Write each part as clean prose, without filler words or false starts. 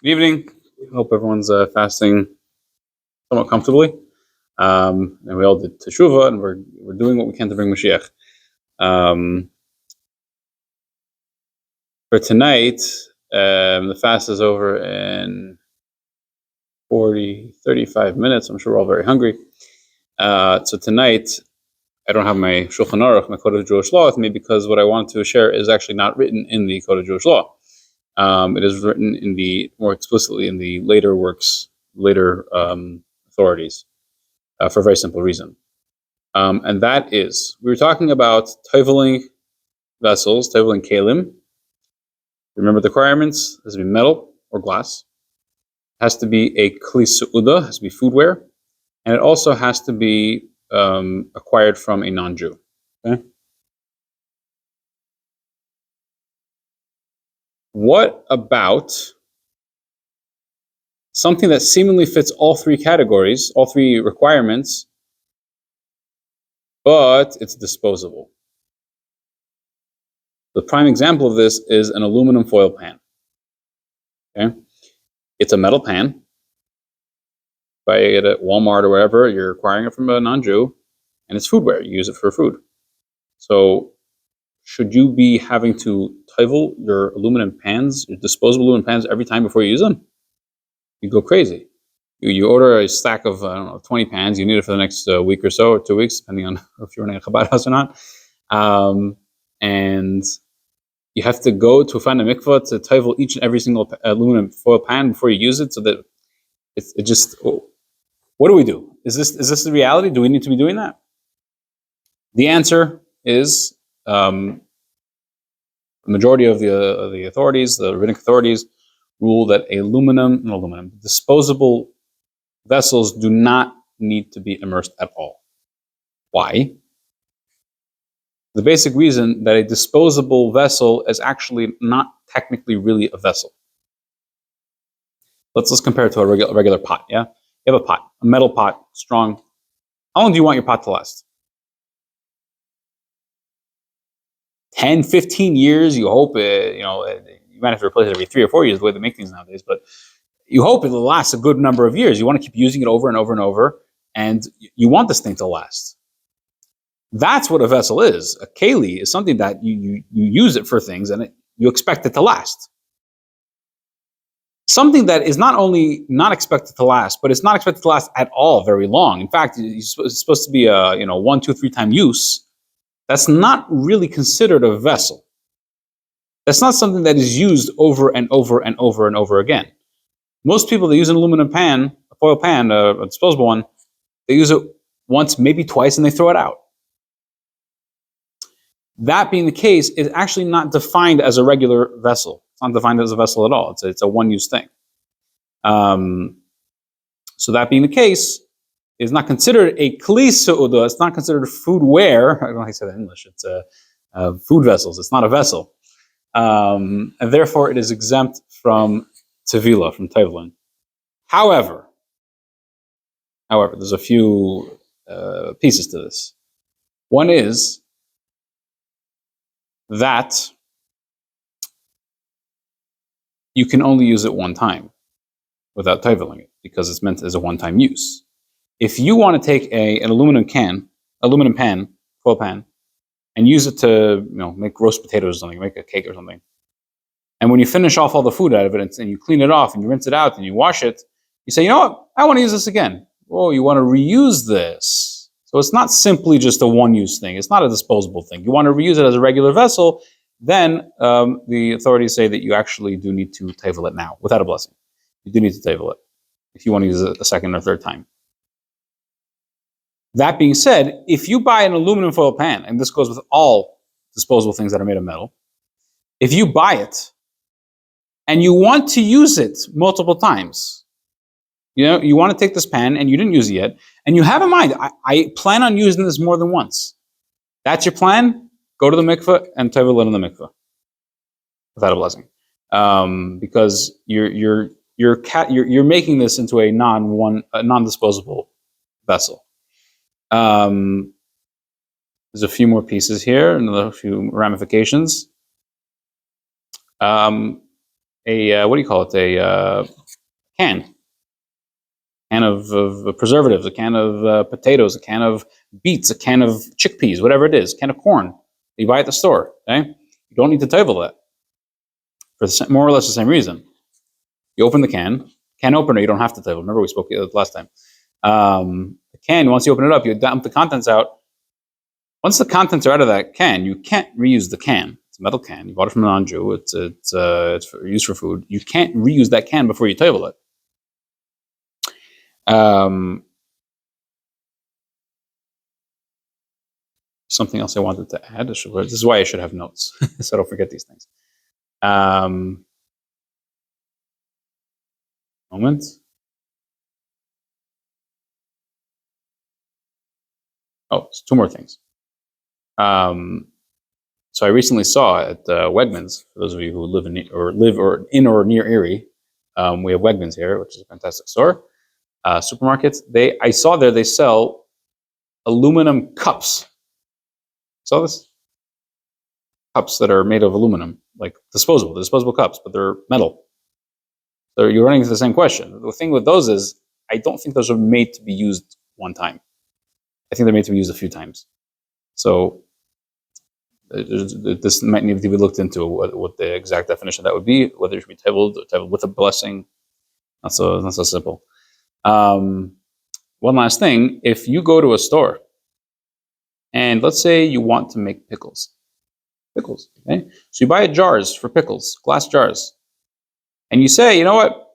Good evening. Hope everyone's fasting somewhat comfortably. And we all did teshuvah, and we're doing what we can to bring Mashiach. For tonight, the fast is over in 35 minutes. I'm sure we're all very hungry. So tonight, I don't have my Shulchan Aruch, my Code of Jewish Law, with me because what I want to share is actually not written in the Code of Jewish Law. It is written more explicitly in the later works, later authorities, for a very simple reason. And that is, we were talking about toveling vessels, toveling kalim. Remember the requirements: it has to be metal or glass. It has to be a kli su'uda, has to be foodware, and it also has to be acquired from a non-Jew. Okay? What about something that seemingly fits all three categories, all three requirements, but it's disposable? The prime example of this is an aluminum foil pan. Okay? It's a metal pan. Buy it at Walmart or wherever, you're acquiring it from a non-Jew, and it's foodware. You use it for food. So should you be having to tovel your aluminum pans, your disposable aluminum pans, every time before you use them? You go crazy. You order a stack of, 20 pans. You need it for the next week or so, or 2 weeks, depending on if you're running a Chabad house or not. And you have to go to find a mikvah to tovel each and every single aluminum foil pan before you use it, so that it just... What do we do? Is this the reality? Do we need to be doing that? The answer is the majority of the authorities, the rabbinic authorities, rule that aluminum disposable vessels do not need to be immersed at all. Why? The basic reason that a disposable vessel is actually not technically really a vessel. Let's compare it to a regular pot. Yeah, you have a pot, a metal pot, strong. How long do you want your pot to last? 10, 15 years, you hope you might have to replace it every 3 or 4 years, the way they make things nowadays, but you hope it'll last a good number of years. You want to keep using it over and over and over, and you want this thing to last. That's what a vessel is. A keli is something that you use it for things, and you expect it to last. Something that is not only not expected to last, but it's not expected to last at all very long. In fact, it's supposed to be a 1, 2, 3 time use. That's not really considered a vessel. That's not something that is used over and over and over and over again. Most people that use an aluminum pan, a foil pan, a disposable one, they use it once, maybe twice, and they throw it out. That being the case, it's actually not defined as a regular vessel. It's not defined as a vessel at all. It's a one-use thing. So that being the case, it's not considered a kli su'uda. It's not considered foodware. I don't know how you say that in English. It's food vessels. It's not a vessel. And therefore, it is exempt from tevila, from tevelin. However, there's a few pieces to this. One is that you can only use it one time without teveling it, because it's meant as a one-time use. If you want to take an aluminum pan, foil pan, and use it to make roast potatoes or something, make a cake or something, and when you finish off all the food out of it and you clean it off and you rinse it out and you wash it, you say, you know what, I want to use this again. Oh, you want to reuse this. So it's not simply just a one-use thing. It's not a disposable thing. You want to reuse it as a regular vessel, then the authorities say that you actually do need to tevel it now, without a blessing. You do need to tevel it if you want to use it a second or third time. That being said, if you buy an aluminum foil pan, and this goes with all disposable things that are made of metal, if you buy it and you want to use it multiple times, you want to take this pan and you didn't use it yet, and you have in mind, I plan on using this more than once. That's your plan? Go to the mikveh and tevel it in the mikveh without a blessing, because you're making this into a non-disposable vessel. There's a few more pieces here, another few ramifications. A what do you call it? A can of preservatives, a can of potatoes, a can of beets, a can of chickpeas, whatever it is, a can of corn. You buy at the store. Okay, you don't need to tevel that for more or less the same reason. You open the can opener. You don't have to tevel. Remember we spoke last time. The can, once you open it up, you dump the contents out. Once the contents are out of that can, you can't reuse the can. It's a metal can. You bought it from a non-Jew. It's used for food. You can't reuse that can before you tevel it. Something else I wanted to add. This is why I should have notes, so I don't forget these things. Moment. Oh, two more things. So I recently saw at Wegmans. For those of you who live in or near Erie, we have Wegmans here, which is a fantastic store. Supermarkets. I saw there they sell aluminum cups. Saw this? Cups that are made of aluminum, like disposable cups, but they're metal. So you're running into the same question. The thing with those is, I don't think those are made to be used one time. I think they're made to be used a few times. So this might need to be looked into, what the exact definition of that would be, whether it should be teveled with a blessing. Not so simple. One last thing, if you go to a store and let's say you want to make pickles, okay? So you buy jars for pickles, glass jars, and you say, you know what,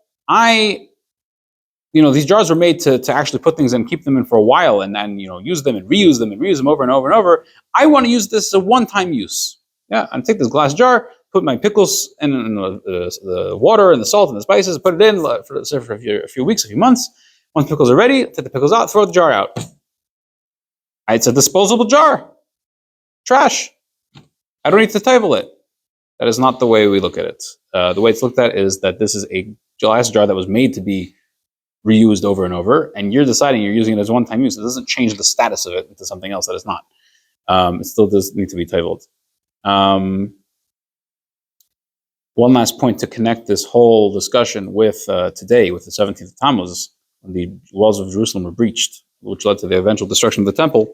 these jars were made to actually put things in, keep them in for a while, and then use them and reuse them over and over and over. I want to use this as a one-time use. Yeah, I'm take this glass jar, put my pickles in the water and the salt and the spices, put it in for a few weeks, a few months. Once pickles are ready, take the pickles out, throw the jar out. It's a disposable jar. Trash. I don't need to tevel it. That is not the way we look at it. The way it's looked at is that this is a glass jar that was made to be reused over and over, and you're deciding you're using it as one-time use. It doesn't change the status of it into something else that it's not. It still does need to be teveled. One last point to connect this whole discussion with today, with the 17th of Tammuz, when the walls of Jerusalem were breached, which led to the eventual destruction of the temple,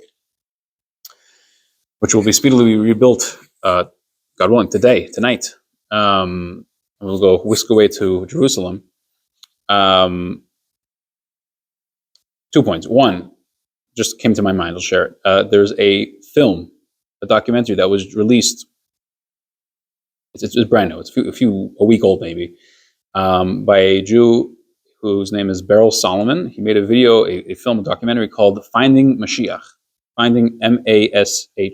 which will be speedily rebuilt, God willing, tonight. We'll go whisk away to Jerusalem. 2 points. One, just came to my mind, I'll share it. There's a film, a documentary that was released. It's brand new. It's a week old maybe, by a Jew whose name is Beryl Solomon. He made a video, a film, a documentary called "Finding Mashiach," finding Mashich.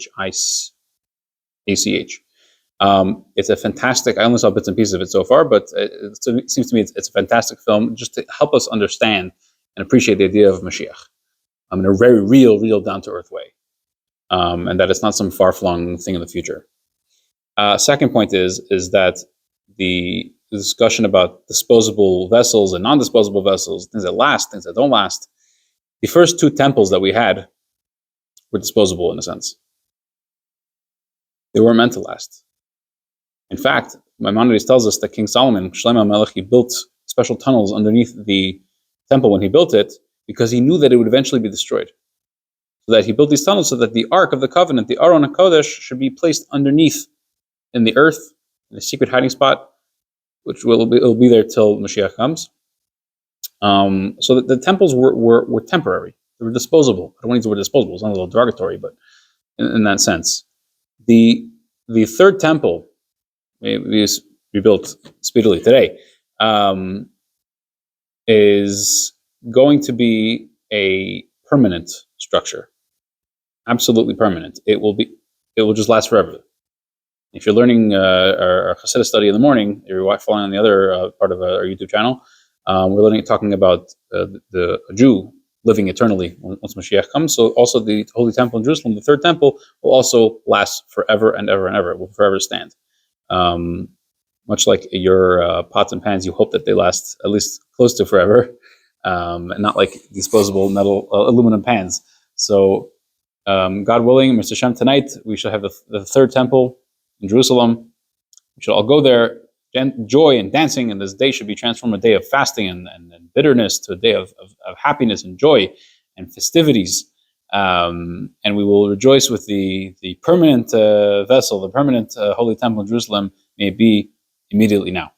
It's a fantastic. I only saw bits and pieces of it so far, but it seems to me it's a fantastic film, just to help us understand and appreciate the idea of Mashiach in a very real, down-to-earth way, and that it's not some far-flung thing in the future. Second point is that the discussion about disposable vessels and non-disposable vessels, things that last, things that don't last. The first two temples that we had were disposable in a sense. They weren't meant to last. In fact, Maimonides tells us that King Solomon, Shlomo Melech, he built special tunnels underneath the temple when he built it, because he knew that it would eventually be destroyed. So that he built these tunnels so that the Ark of the Covenant, the Aron HaKodesh, should be placed underneath in the earth, in a secret hiding spot, which will be there till Mashiach comes. So that the temples were temporary. They were disposable. I don't want to use the word disposable. It's not a little derogatory, but in that sense. The third temple, maybe rebuilt speedily today, is going to be a permanent structure. Absolutely permanent. It will just last forever. If you're learning our Hasidic study in the morning, you're following on the other part of our YouTube channel, we're talking about a Jew living eternally once Mashiach comes. So also the Holy Temple in Jerusalem, the third temple, will also last forever and ever and ever. It will forever stand. Much like your pots and pans, you hope that they last at least close to forever, and not like disposable metal, aluminum pans. So God willing, Mr. Shem, tonight we shall have the third temple in Jerusalem. We should all go there joy and dancing, and this day should be transformed a day of fasting and bitterness to a day of happiness and joy and festivities. And we will rejoice with the permanent vessel, the permanent holy temple in Jerusalem, may it be immediately now.